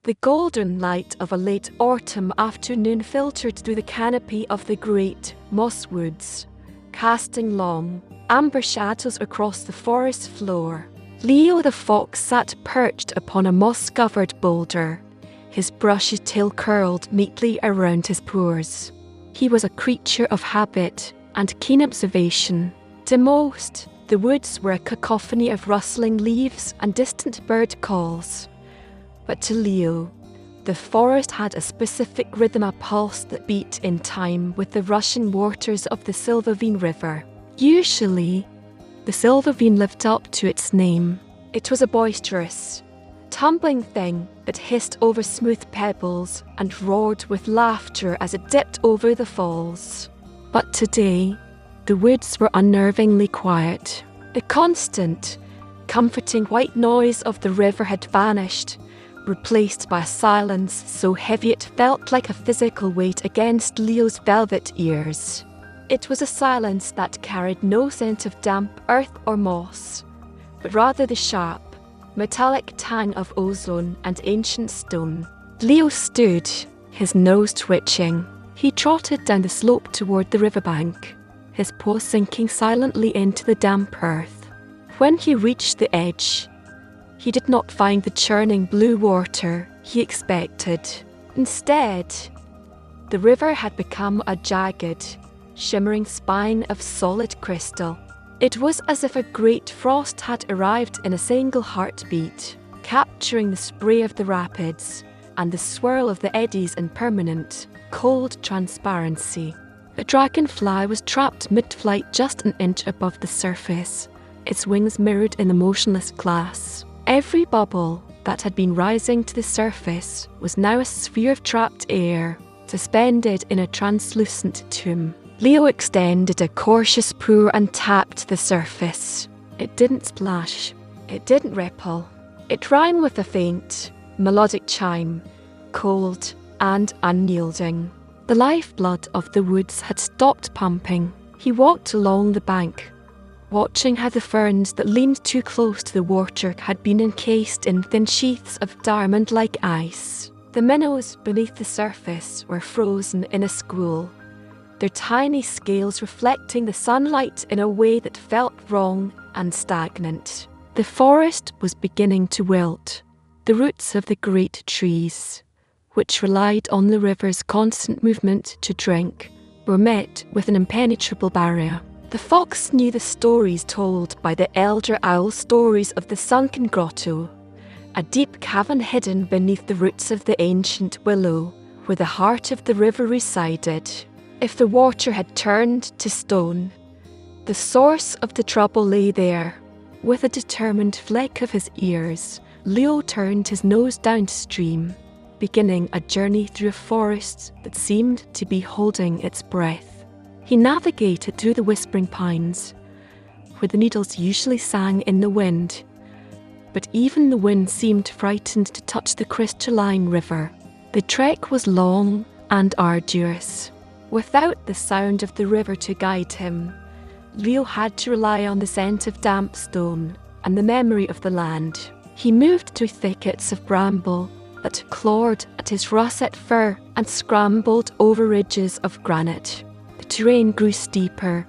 The golden light of a late autumn afternoon filtered through the canopy of the great moss woods, casting long, amber shadows across the forest floor. Leo the fox sat perched upon a moss-covered boulder, his brushy tail curled neatly around his paws. He was a creature of habit and keen observation. To most, the woods were a cacophony of rustling leaves and distant bird calls. But to Leo, the forest had a specific rhythm, a pulse that beat in time with the rushing waters of the Silverveen River. Usually, the Silverveen lived up to its name. It was a boisterous, tumbling thing that hissed over smooth pebbles and roared with laughter as it dipped over the falls. But today, the woods were unnervingly quiet. The constant, comforting white noise of the river had vanished, replaced by a silence so heavy it felt like a physical weight against Leo's velvet ears. It was a silence that carried no scent of damp earth or moss, but rather the sharp, metallic tang of ozone and ancient stone. Leo stood, his nose twitching. He trotted down the slope toward the riverbank, his paws sinking silently into the damp earth. When he reached the edge, he did not find the churning blue water he expected. Instead, the river had become a jagged, shimmering spine of solid crystal. It was as if a great frost had arrived in a single heartbeat, capturing the spray of the rapids and the swirl of the eddies in permanent, cold transparency. A dragonfly was trapped mid-flight just an inch above the surface, its wings mirrored in the motionless glass. Every bubble that had been rising to the surface was now a sphere of trapped air, suspended in a translucent tomb. Leo extended a cautious paw and tapped the surface. It didn't splash. It didn't ripple. It rang with a faint, melodic chime, cold and unyielding. The lifeblood of the woods had stopped pumping. He walked along the bank, watching how the ferns that leaned too close to the water had been encased in thin sheaths of diamond-like ice. The minnows beneath the surface were frozen in a school, their tiny scales reflecting the sunlight in a way that felt wrong and stagnant. The forest was beginning to wilt. The roots of the great trees, which relied on the river's constant movement to drink, were met with an impenetrable barrier. The fox knew the stories told by the elder owl stories of the sunken grotto, a deep cavern hidden beneath the roots of the ancient willow, where the heart of the river resided. If the water had turned to stone, the source of the trouble lay there. With a determined flick of his ears, Leo turned his nose downstream, beginning a journey through a forest that seemed to be holding its breath. He navigated through the whispering pines, where the needles usually sang in the wind, but even the wind seemed frightened to touch the crystalline river. The trek was long and arduous. Without the sound of the river to guide him, Leo had to rely on the scent of damp stone and the memory of the land. He moved through thickets of bramble that clawed at his russet fur and scrambled over ridges of granite. The terrain grew steeper,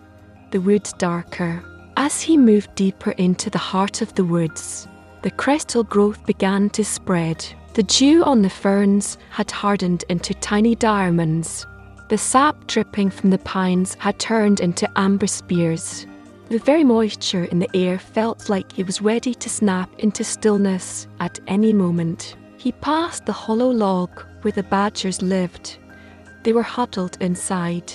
the woods darker. As he moved deeper into the heart of the woods, the crystal growth began to spread. The dew on the ferns had hardened into tiny diamonds. The sap dripping from the pines had turned into amber spears. The very moisture in the air felt like it was ready to snap into stillness at any moment. He passed the hollow log where the badgers lived. They were huddled inside,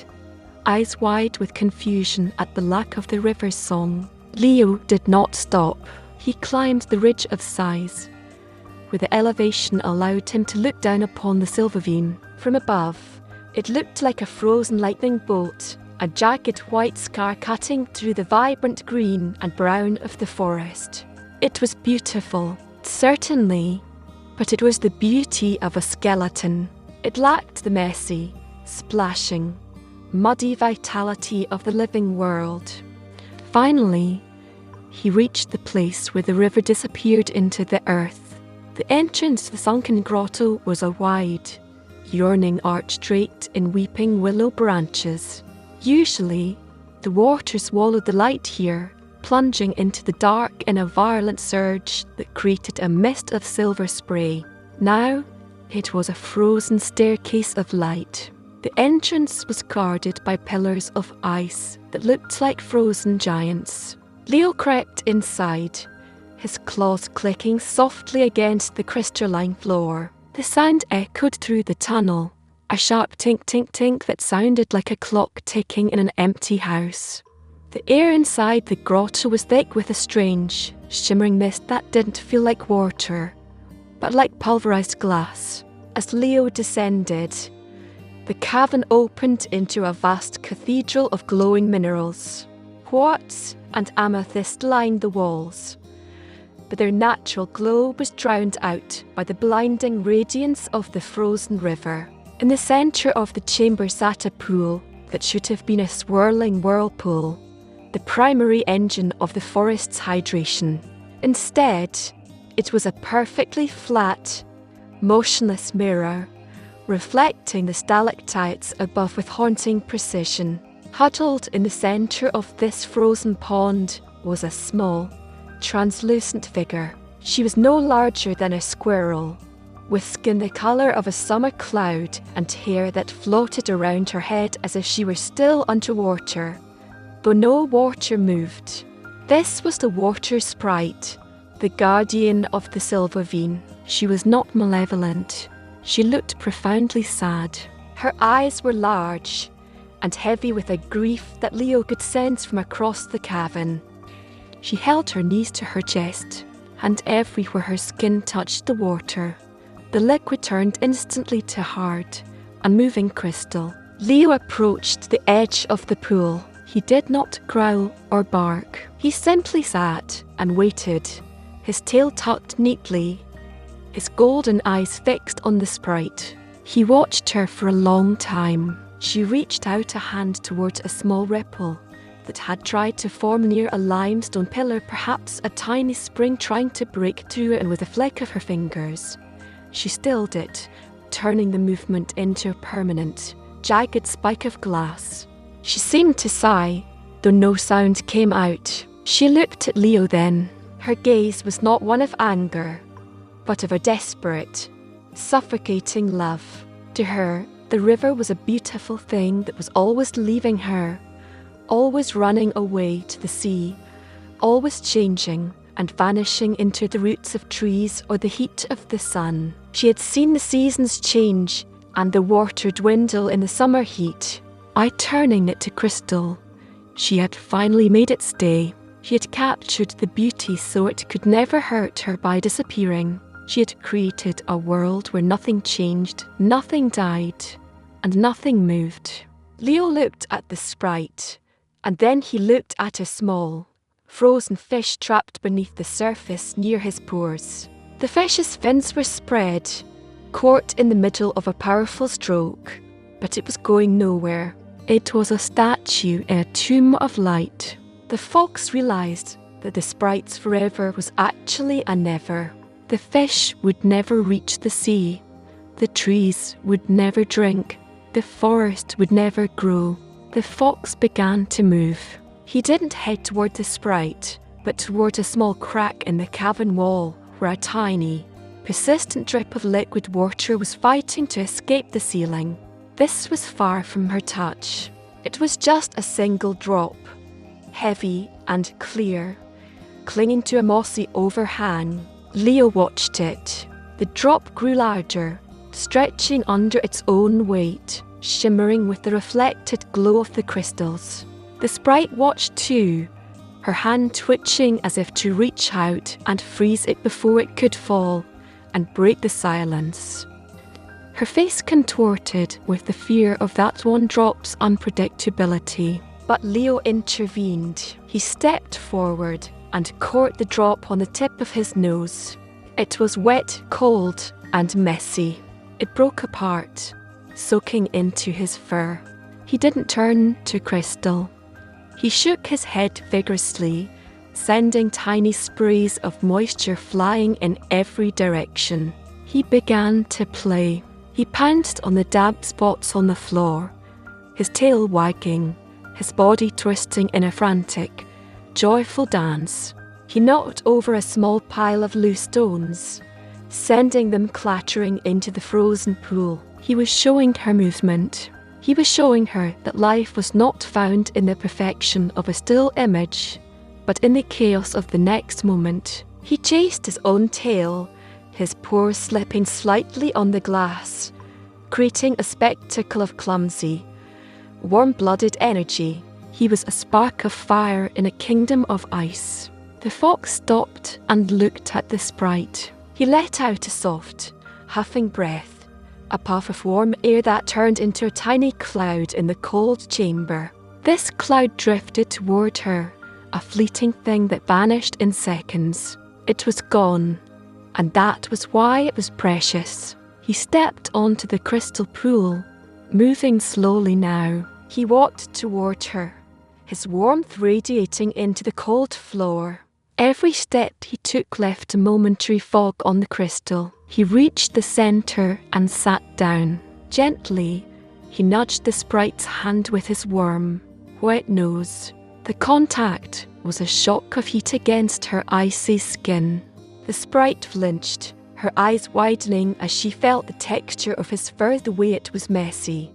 eyes wide with confusion at the lack of the river's song. Leo did not stop. He climbed the ridge of size, where the elevation allowed him to look down upon the Silverveen. From above, it looked like a frozen lightning bolt, a jagged white scar cutting through the vibrant green and brown of the forest. It was beautiful, certainly, but it was the beauty of a skeleton. It lacked the messy, splashing, muddy vitality of the living world. Finally, he reached the place where the river disappeared into the earth. The entrance to the sunken grotto was a wide, yawning arch draped in weeping willow branches. Usually, the water swallowed the light here, plunging into the dark in a violent surge that created a mist of silver spray. Now, it was a frozen staircase of light. The entrance was guarded by pillars of ice that looked like frozen giants. Leo crept inside, his claws clicking softly against the crystalline floor. The sound echoed through the tunnel, a sharp tink-tink-tink that sounded like a clock ticking in an empty house. The air inside the grotto was thick with a strange, shimmering mist that didn't feel like water, but like pulverized glass. As Leo descended, the cavern opened into a vast cathedral of glowing minerals. Quartz and amethyst lined the walls, but their natural glow was drowned out by the blinding radiance of the frozen river. In the centre of the chamber sat a pool that should have been a swirling whirlpool, the primary engine of the forest's hydration. Instead, it was a perfectly flat, motionless mirror, reflecting the stalactites above with haunting precision. Huddled in the centre of this frozen pond was a small, translucent figure. She was no larger than a squirrel, with skin the colour of a summer cloud and hair that floated around her head as if she were still underwater, though no water moved. This was the water sprite, the guardian of the silver vein. She was not malevolent. She looked profoundly sad. Her eyes were large and heavy with a grief that Leo could sense from across the cavern. She held her knees to her chest, and everywhere her skin touched the water, the liquid turned instantly to hard, unmoving crystal. Leo approached the edge of the pool. He did not growl or bark. He simply sat and waited, his tail tucked neatly, his golden eyes fixed on the sprite. He watched her for a long time. She reached out a hand towards a small ripple that had tried to form near a limestone pillar, perhaps a tiny spring trying to break through it, and with a flick of her fingers, she stilled it, turning the movement into a permanent, jagged spike of glass. She seemed to sigh, though no sound came out. She looked at Leo then. Her gaze was not one of anger, but of a desperate, suffocating love. To her, the river was a beautiful thing that was always leaving her, always running away to the sea, always changing and vanishing into the roots of trees or the heat of the sun. She had seen the seasons change and the water dwindle in the summer heat. By turning it to crystal, she had finally made it stay. She had captured the beauty so it could never hurt her by disappearing. She had created a world where nothing changed, nothing died, and nothing moved. Leo looked at the sprite, and then he looked at a small, frozen fish trapped beneath the surface near his pores. The fish's fins were spread, caught in the middle of a powerful stroke, but it was going nowhere. It was a statue in a tomb of light. The fox realised that the sprite's forever was actually a never. The fish would never reach the sea. The trees would never drink. The forest would never grow. The fox began to move. He didn't head toward the sprite, but toward a small crack in the cavern wall where a tiny, persistent drip of liquid water was fighting to escape the ceiling. This was far from her touch. It was just a single drop, heavy and clear, clinging to a mossy overhang. Leo watched it. The drop grew larger, stretching under its own weight, shimmering with the reflected glow of the crystals. The sprite watched too, her hand twitching as if to reach out and freeze it before it could fall and break the silence. Her face contorted with the fear of that one drop's unpredictability. But Leo intervened. He stepped forward and caught the drop on the tip of his nose. It was wet, cold, and messy. It broke apart, soaking into his fur. He didn't turn to crystal. He shook his head vigorously, sending tiny sprays of moisture flying in every direction. He began to play. He pounced on the damp spots on the floor, his tail wagging, his body twisting in a frantic, joyful dance. He knocked over a small pile of loose stones, sending them clattering into the frozen pool. He was showing her movement. He was showing her that life was not found in the perfection of a still image, but in the chaos of the next moment. He chased his own tail, his paws slipping slightly on the glass, creating a spectacle of clumsy, warm-blooded energy. He was a spark of fire in a kingdom of ice. The fox stopped and looked at the sprite. He let out a soft, huffing breath, a puff of warm air that turned into a tiny cloud in the cold chamber. This cloud drifted toward her, a fleeting thing that vanished in seconds. It was gone, and that was why it was precious. He stepped onto the crystal pool, moving slowly now. He walked toward her, his warmth radiating into the cold floor. Every step he took left a momentary fog on the crystal. He reached the center and sat down. Gently, he nudged the sprite's hand with his warm, wet nose. The contact was a shock of heat against her icy skin. The sprite flinched, her eyes widening as she felt the texture of his fur, the way it was messy,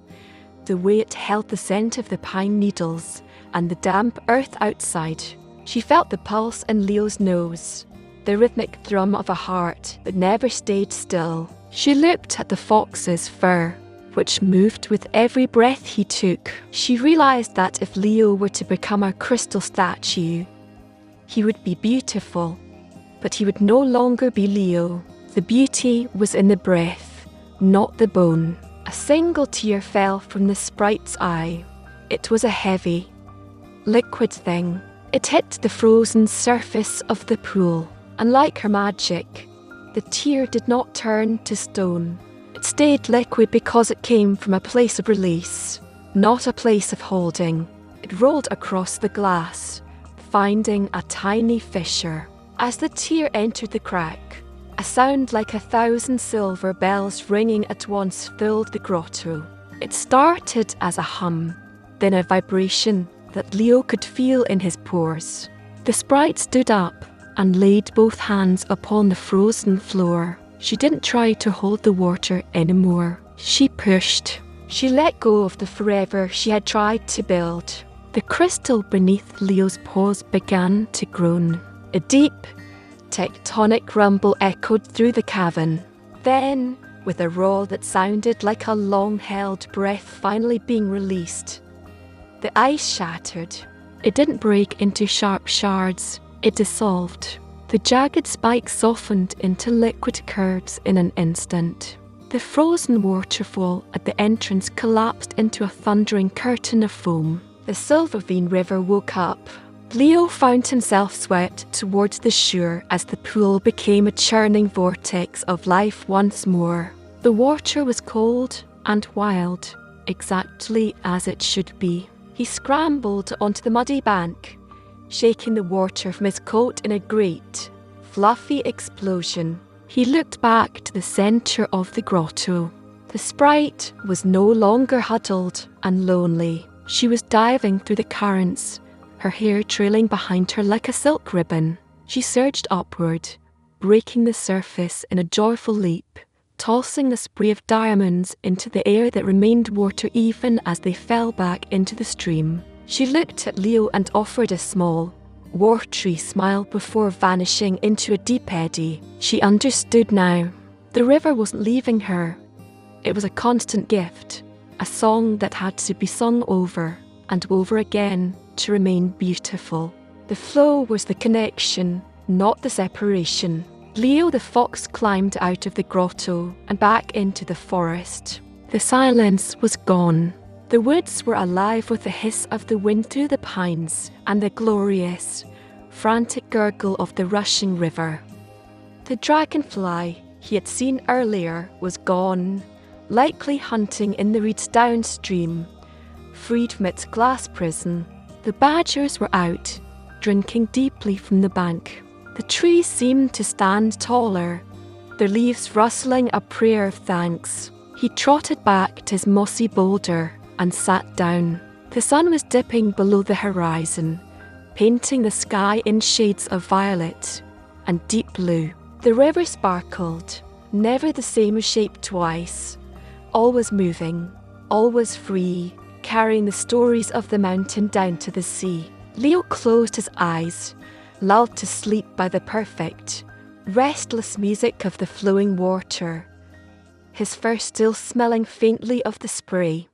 the way it held the scent of the pine needles and the damp earth outside. She felt the pulse in Leo's nose, the rhythmic thrum of a heart that never stayed still. She looked at the fox's fur, which moved with every breath he took. She realized that if Leo were to become a crystal statue, he would be beautiful, but he would no longer be Leo. The beauty was in the breath, not the bone. A single tear fell from the sprite's eye. It was a heavy, liquid thing. It hit the frozen surface of the pool, and like her magic, the tear did not turn to stone. It stayed liquid because it came from a place of release, not a place of holding. It rolled across the glass, finding a tiny fissure. As the tear entered the crack, a sound like 1,000 silver bells ringing at once filled the grotto. It started as a hum, then a vibration that Leo could feel in his pores. The sprite stood up and laid both hands upon the frozen floor. She didn't try to hold the water anymore. She pushed. She let go of the forever she had tried to build. The crystal beneath Leo's paws began to groan. A deep, tectonic rumble echoed through the cavern. Then, with a roar that sounded like a long-held breath finally being released, the ice shattered. It didn't break into sharp shards. It dissolved. The jagged spikes softened into liquid curves in an instant. The frozen waterfall at the entrance collapsed into a thundering curtain of foam. The Silvervine River woke up. Leo found himself swept towards the shore as the pool became a churning vortex of life once more. The water was cold and wild, exactly as it should be. He scrambled onto the muddy bank, shaking the water from his coat in a great, fluffy explosion. He looked back to the center of the grotto. The sprite was no longer huddled and lonely. She was diving through the currents, her hair trailing behind her like a silk ribbon. She surged upward, breaking the surface in a joyful leap, tossing the spray of diamonds into the air that remained water even as they fell back into the stream. She looked at Leo and offered a small, watery smile before vanishing into a deep eddy. She understood now. The river wasn't leaving her. It was a constant gift, a song that had to be sung over and over again to remain beautiful. The flow was the connection, not the separation. Leo the fox climbed out of the grotto and back into the forest. The silence was gone. The woods were alive with the hiss of the wind through the pines and the glorious, frantic gurgle of the rushing river. The dragonfly he had seen earlier was gone, likely hunting in the reeds downstream, freed from its glass prison. The badgers were out, drinking deeply from the bank. The trees seemed to stand taller, their leaves rustling a prayer of thanks. He trotted back to his mossy boulder and sat down. The sun was dipping below the horizon, painting the sky in shades of violet and deep blue. The river sparkled, never the same shape twice, always moving, always free, carrying the stories of the mountain down to the sea. Leo closed his eyes, lulled to sleep by the perfect, restless music of the flowing water, his fur still smelling faintly of the spray.